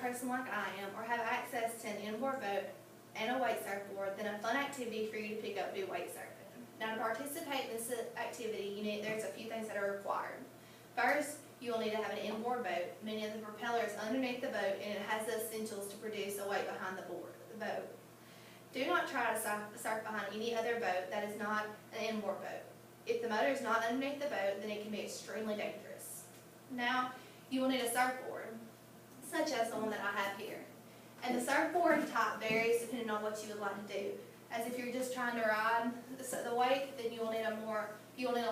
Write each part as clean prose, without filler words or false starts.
person like I am, or have access to an inboard boat and a wake surfboard, then a fun activity for you to pick up would be wake surfing. Now, to participate in this activity, there's a few things that are required. First, you will need to have an inboard boat, meaning the propeller is underneath the boat and it has the essentials to produce a wake behind the boat. Do not try to surf behind any other boat that is not an inboard boat. If the motor is not underneath the boat, then it can be extremely dangerous. Now, you will need a surfboard, such as the one that I have here. And the surfboard type varies depending on what you would like to do. As if you're just trying to ride the wake, then you will need a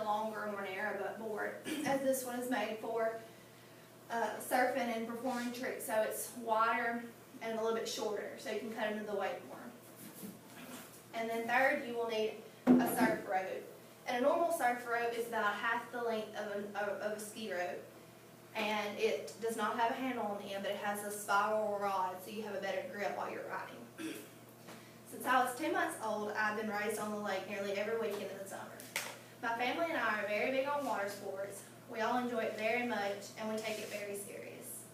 longer, more narrow board, as this one is made for surfing and performing tricks. So it's wider and a little bit shorter, so you can cut into the wake more. And then third, you will need a surf rope. And a normal surf rope is about half the length of a ski rope. And it does not have a handle on the end, but it has a spiral rod, so you have a better grip while you're riding. Since I was 2 months old, I've been raised on the lake nearly every weekend in the summer. My family and I are very big on water sports. We all enjoy it very much, and we take it very serious.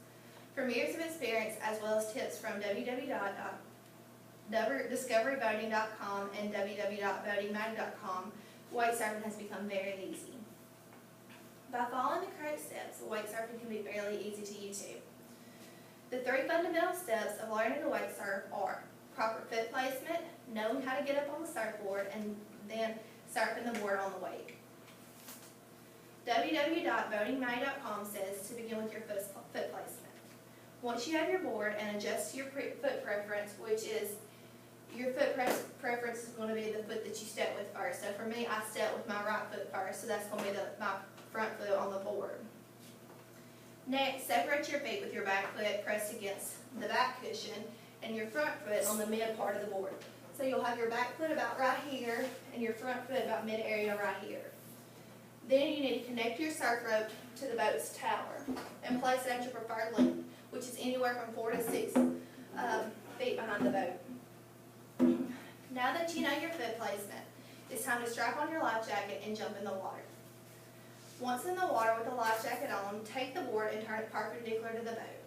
From years of experience, as well as tips from www.discoveryboating.com and www.boatingmag.com, wake surfing has become very easy. By following the correct steps, wake surfing can be fairly easy to you too. The 3 fundamental steps of learning to wake surf are proper foot placement, knowing how to get up on the surfboard, and then surfing the board on the wake. www.boatingmag.com says to begin with your foot placement. Once you have your board and adjust to your foot preference, which is your foot preference is going to be the foot that you step with first. So for me, I step with my right foot first, so that's going to be my front foot on the board. Next, separate your feet with your back foot pressed against the back cushion and your front foot on the mid part of the board. So you'll have your back foot about right here and your front foot about mid area right here. Then you need to connect your surf rope to the boat's tower and place it at your preferred length, which is anywhere from 4 to 6 feet behind the boat. Now that you know your foot placement, it's time to strap on your life jacket and jump in the water. Once in the water with the life jacket on, take the board and turn it perpendicular to the boat.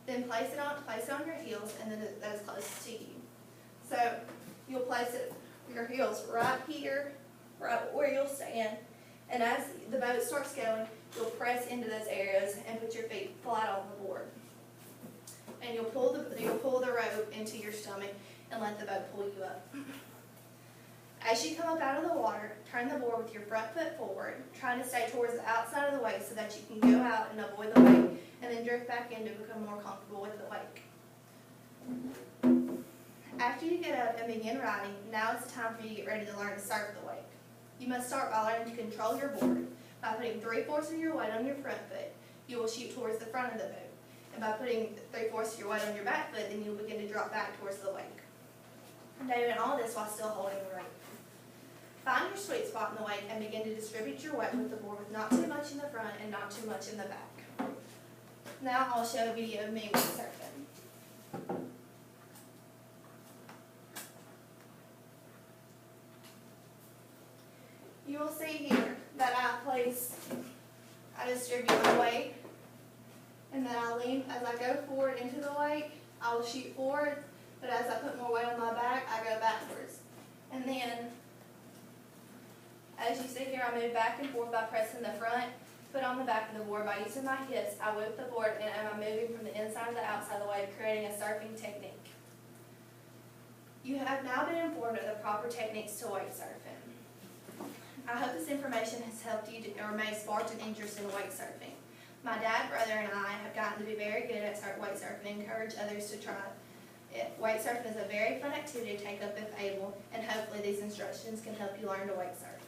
Then place it on your heels and then that is closest to you. So you'll place your heels right here, right where you'll stand, and as the boat starts going, you'll press into those areas and put your feet flat on the board. And you'll pull the rope into your stomach and let the boat pull you up. As you come up out of the water, turn the board with your front foot forward, trying to stay towards the outside of the wake so that you can go out and avoid the wake, and then drift back in to become more comfortable with the wake. After you get up and begin riding, now is the time for you to get ready to learn to surf the wake. You must start by learning to control your board. By putting 3/4 of your weight on your front foot, you will shoot towards the front of the boat. And by putting 3/4 of your weight on your back foot, then you'll begin to drop back towards the wake. Doing all this while still holding the rope. Find your sweet spot in the wake and begin to distribute your weight with the board with not too much in the front and not too much in the back. Now I'll show a video of me wake surfing. You will see here that I distribute the weight, and then I lean as I go forward into the wake. I will shoot forward, but as I put more weight on my back, I go backwards. And then, as you see here, I move back and forth by pressing the front foot on the back of the board. By using my hips, I whip the board and I'm moving from the inside to the outside of the wave, creating a surfing technique. You have now been informed of the proper techniques to wake surfing. I hope this information has helped you or may spark an interest in wake surfing. My dad, brother, and I have gotten to be very good at wake surfing and encourage others to try it. Wake surfing is a very fun activity to take up if able, and hopefully these instructions can help you learn to wake surf.